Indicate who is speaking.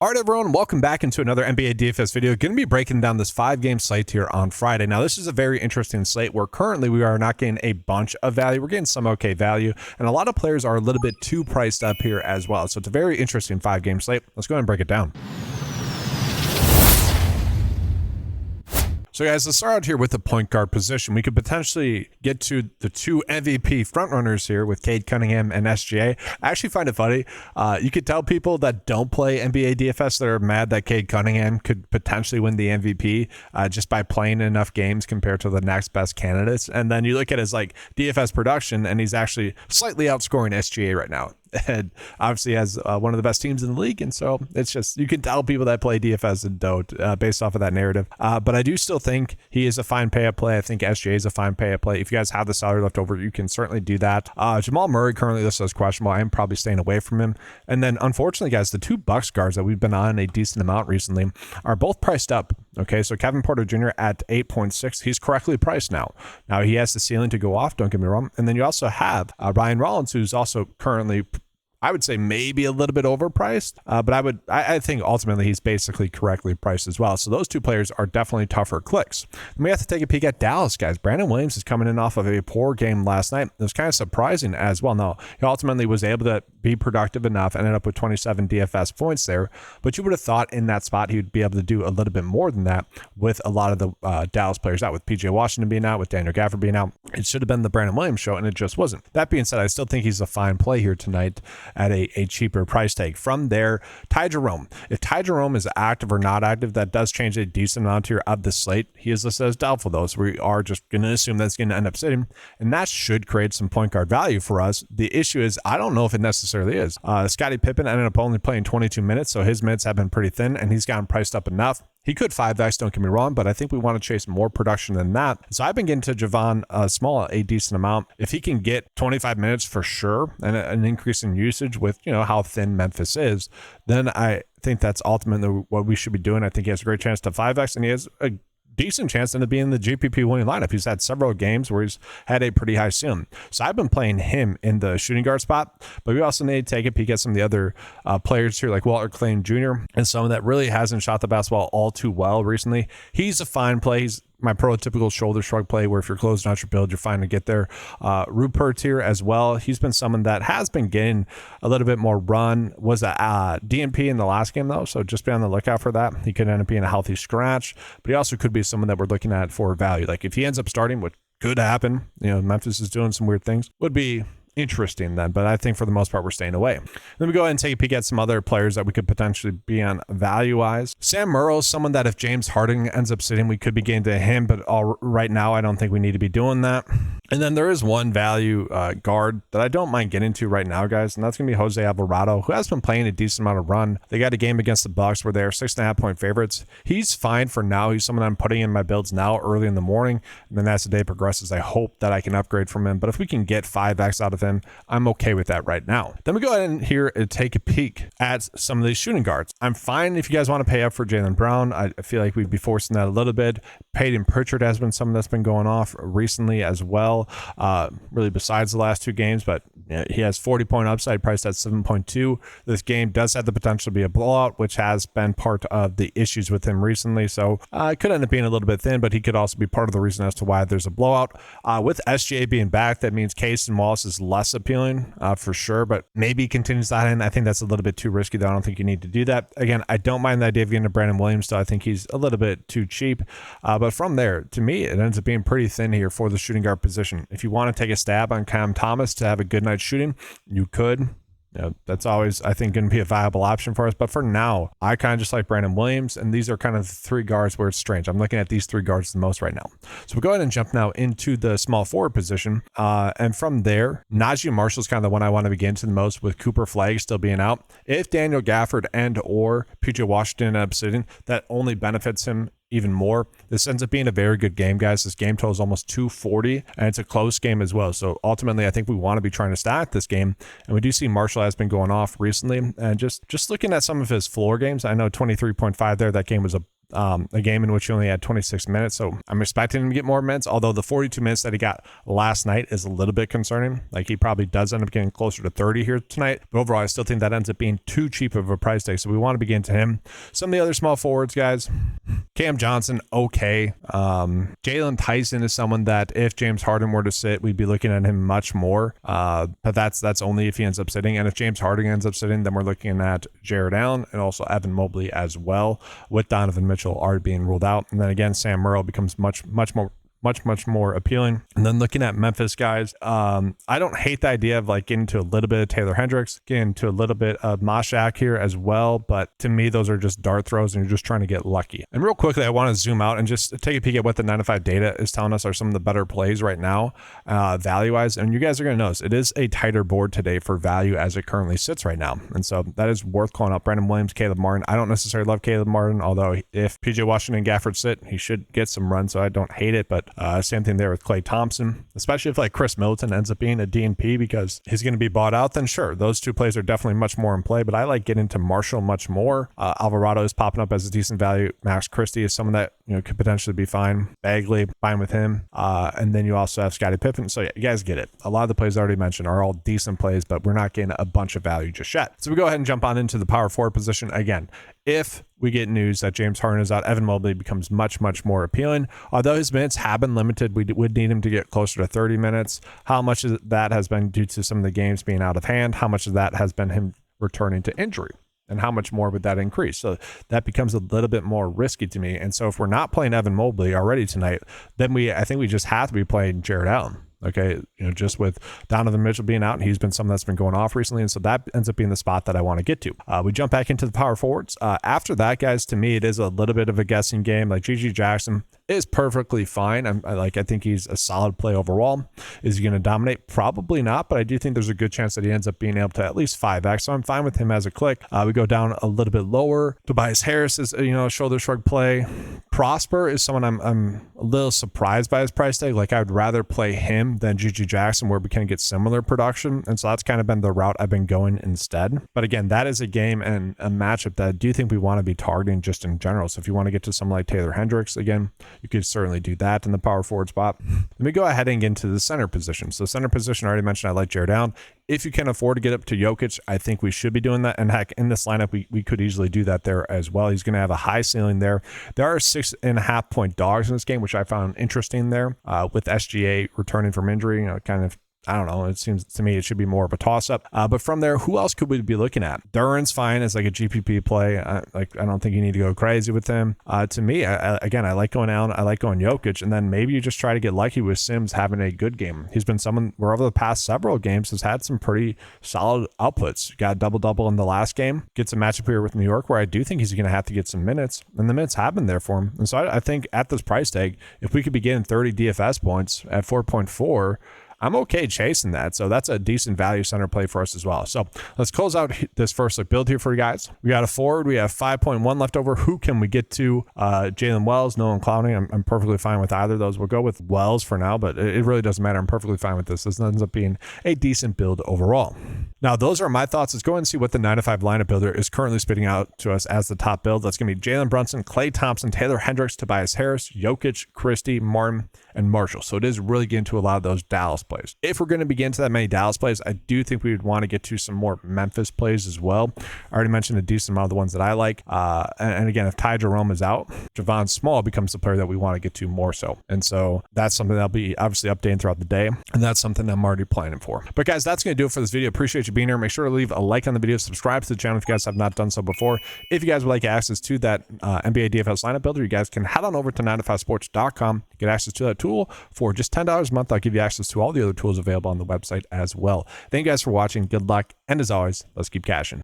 Speaker 1: All right, everyone, welcome back into another NBA DFS video. Going to be breaking down this 5-game slate here on Friday. Now, this is a very interesting slate where currently we are not getting a bunch of value. We're getting some okay value, and a lot of players are a little bit too priced up here as well. So it's a very interesting 5-game slate. Let's go ahead and break it down. So guys, let's start out here with the point guard position. We could potentially get to the two MVP frontrunners here with Cade Cunningham and SGA. I actually find it funny. You could tell people that don't play NBA DFS that are mad that Cade Cunningham could potentially win the MVP just by playing enough games compared to the next best candidates. And then you look at his like DFS production, and he's actually slightly outscoring SGA right now. And obviously has one of the best teams in the league, and so it's just, you can tell people that play DFS and don't based off of that narrative. But I do still think he is a fine pay-up play. I think SGA is a fine pay-up play. If you guys have the salary left over, you can certainly do that. Jamal Murray currently listed as questionable. I am probably staying away from him. And then unfortunately, guys, the two Bucks guards that we've been on a decent amount recently are both priced up. Okay, so Kevin Porter Jr. at 8.6, he's correctly priced now. Now he has the ceiling to go off, don't get me wrong. And then you also have Ryan Rollins, who's also currently, I would say, maybe a little bit overpriced, but I think ultimately he's basically correctly priced as well. So those two players are definitely tougher clicks. Then we have to take a peek at Dallas, guys. Brandon Williams is coming in off of a poor game last night. It was kind of surprising as well. No, he ultimately was able to be productive enough, ended up with 27 DFS points there, but you would have thought in that spot he would be able to do a little bit more than that with a lot of the Dallas players out, with PJ Washington being out, with Daniel Gafford being out. It should have been the Brandon Williams show, and it just wasn't. That being said, I still think he's a fine play here tonight at a cheaper price tag. From there, Ty Jerome. If Ty Jerome is active or not active, that does change a decent amount here of the slate. He is listed as doubtful, though, so we are just going to assume that's going to end up sitting, and that should create some point guard value for us. The issue is, I don't know if it necessarily is. Scottie Pippen ended up only playing 22 minutes, so his minutes have been pretty thin, and he's gotten priced up enough. He could 5x, don't get me wrong, but I think we want to chase more production than that. So I've been getting to Javon Small a decent amount. If he can get 25 minutes for sure, and an increase in usage with, you know, how thin Memphis is, then I think that's ultimately what we should be doing. I think he has a great chance to 5x, and he has a decent chance to be in the GPP winning lineup. He's had several games where he's had a pretty high ceiling. So I've been playing him in the shooting guard spot, but we also need to take a peek at some of the other players here, like Walter Clayton Jr. and someone that really hasn't shot the basketball all too well recently. He's a fine play. He's my prototypical shoulder shrug play where if you're closing out your build, you're fine to get there. Rupert here as well. He's been someone that has been getting a little bit more run. Was a DNP in the last game, though, so just be on the lookout for that. He could end up being a healthy scratch, but he also could be someone that we're looking at for value. Like if he ends up starting, what could happen, you know, Memphis is doing some weird things, would be interesting then, but I think for the most part we're staying away. Let me go ahead and take a peek at some other players that we could potentially be on value-wise. Sam Merrill is someone that if James Harden ends up sitting, we could be getting to him, but right now I don't think we need to be doing that. And then there is one value guard that I don't mind getting to right now, guys, and that's going to be Jose Alvarado, who has been playing a decent amount of run. They got a game against the Bucks where they're 6.5-point favorites. He's fine for now. He's someone I'm putting in my builds now early in the morning, and then as the day progresses, I hope that I can upgrade from him. But if we can get 5x out of him, I'm okay with that right now. Then we go ahead and here and take a peek at some of these shooting guards. I'm fine if you guys want to pay up for Jaylen Brown. I feel like we'd be forcing that a little bit. Peyton Pritchard has been someone that's been going off recently as well, really besides the last two games, but he has 40-point upside priced at 7.2. This game does have the potential to be a blowout, which has been part of the issues with him recently, so it could end up being a little bit thin, but he could also be part of the reason as to why there's a blowout. With SGA being back, that means Case and Wallace is less appealing for sure, but maybe he continues that in. I think that's a little bit too risky, though. I don't think you need to do that. Again, I don't mind the idea of getting to Brandon Williams, though. I think he's a little bit too cheap, but from there, to me, it ends up being pretty thin here for the shooting guard position. If you want to take a stab on Cam Thomas to have a good night shooting, you could. You know, that's always, I think, going to be a viable option for us. But for now, I kind of just like Brandon Williams, and these are kind of the three guards where it's strange. I'm looking at these three guards the most right now. So we'll go ahead and jump now into the small forward position. And from there, Najee Marshall is kind of the one I want to begin to the most, with Cooper Flagg still being out. If Daniel Gafford and or PJ Washington end up sitting, that only benefits him even more. This ends up being a very good game, guys. This game total is almost 240, and it's a close game as well. So ultimately, I think we want to be trying to stack this game, and we do see Marshall has been going off recently. And just looking at some of his floor games, I know 23.5 there. That game was a a game in which he only had 26 minutes. So I'm expecting him to get more minutes, although the 42 minutes that he got last night is a little bit concerning. Like, he probably does end up getting closer to 30 here tonight. But overall, I still think that ends up being too cheap of a price tag. So we want to begin to him. Some of the other small forwards, guys. Cam Johnson, okay. Jalen Tyson is someone that if James Harden were to sit, we'd be looking at him much more. But that's only if he ends up sitting. And if James Harden ends up sitting, then we're looking at Jared Allen and also Evan Mobley as well, with Donovan Mitchell already being ruled out. And then again, Sam Merrill becomes much more appealing. And then looking at Memphis guys, I don't hate the idea of like getting to a little bit of Taylor Hendricks, getting to a little bit of Mashak here as well. But to me, those are just dart throws and you're just trying to get lucky. And real quickly, I want to zoom out and just take a peek at what the 9-to-5 data is telling us are some of the better plays right now, value-wise. And you guys are going to notice it is a tighter board today for value as it currently sits right now. And so that is worth calling out. Brandon Williams, Caleb Martin. I don't necessarily love Caleb Martin, although if PJ Washington and Gafford sit, he should get some runs, so I don't hate it. But same thing there with Klay Thompson, especially if like Chris Middleton ends up being a DNP because he's going to be bought out, then sure, those two plays are definitely much more in play. But I like getting to Marshall much more. Alvarado is popping up as a decent value. Max Christie is someone that could potentially be fine. Bagley, fine with him. And then you also have Scottie Pippen. So yeah, you guys get it. A lot of the plays I already mentioned are all decent plays, but we're not getting a bunch of value just yet. So we go ahead and jump on into the power forward position again. If we get news that James Harden is out, Evan Mobley becomes much more appealing. Although his minutes have been limited, we would need him to get closer to 30 minutes. How much of that has been due to some of the games being out of hand? How much of that has been him returning to injury? And how much more would that increase? So that becomes a little bit more risky to me. And so if we're not playing Evan Mobley already tonight, then I think we just have to be playing Jared Allen. Okay, just with Donovan Mitchell being out, and he's been someone that's been going off recently, and so that ends up being the spot that I want to get to. We jump back into the power forwards. After that, guys, to me, it is a little bit of a guessing game. Like GG Jackson is perfectly fine. I think he's a solid play overall. Is he going to dominate? Probably not, but I do think there's a good chance that he ends up being able to at least 5x. So I'm fine with him as a click. We go down a little bit lower. Tobias Harris is a shoulder shrug play. Prosper is someone I'm a little surprised by his price tag. Like, I would rather play him than GG Jackson, where we can get similar production. And so that's kind of been the route I've been going instead. But again, that is a game and a matchup that I do think we want to be targeting just in general. So if you want to get to someone like Taylor Hendricks, again, you could certainly do that in the power forward spot. Let me go ahead and get into the center position. So center position, I already mentioned I like Jared Allen. If you can afford to get up to Jokic, I think we should be doing that. And heck, in this lineup, we could easily do that there as well. He's going to have a high ceiling there. There are 6.5 point dogs in this game, which I found interesting there, with SGA returning from injury, kind of. I don't know. It seems to me it should be more of a toss-up. But from there, who else could we be looking at? Duran's fine as like a GPP play. I don't think you need to go crazy with him. To me, I like going Allen. I like going Jokic. And then maybe you just try to get lucky with Sims having a good game. He's been someone where over the past several games has had some pretty solid outputs. Got a double-double in the last game. Gets a matchup here with New York where I do think he's going to have to get some minutes. And the minutes have been there for him. And so I think at this price tag, if we could be getting 30 DFS points at 4.4, I'm okay chasing that. So that's a decent value center play for us as well. So let's close out this first look build here for you guys. We got a forward. We have 5.1 left over. Who can we get to? Jalen Wells, Nolan Clowney. I'm perfectly fine with either of those. We'll go with Wells for now, but it really doesn't matter. I'm perfectly fine with this. This ends up being a decent build overall. Now, those are my thoughts. Let's go ahead and see what the 9-to-5 lineup builder is currently spitting out to us as the top build. That's going to be Jalen Brunson, Klay Thompson, Taylor Hendricks, Tobias Harris, Jokic, Christie, Martin, and Marshall. So it is really getting to a lot of those Dallas plays. If we're going to begin to that many Dallas plays, I do think we would want to get to some more Memphis plays as well. I already mentioned a decent amount of the ones that I like. And again, if Ty Jerome is out, Javon Small becomes the player that we want to get to more so. And so that's something that'll be obviously updating throughout the day. And that's something I'm already planning for. But guys, that's going to do it for this video. Appreciate you being here. Make sure to leave a like on the video, subscribe to the channel if you guys have not done so before. If you guys would like access to that NBA DFS lineup builder, you guys can head on over to 9to5sports.com, get access to that tool for just $10 a month. I'll give you access to all the other tools available on the website as well. Thank you guys for watching. Good luck. And as always, let's keep cashing.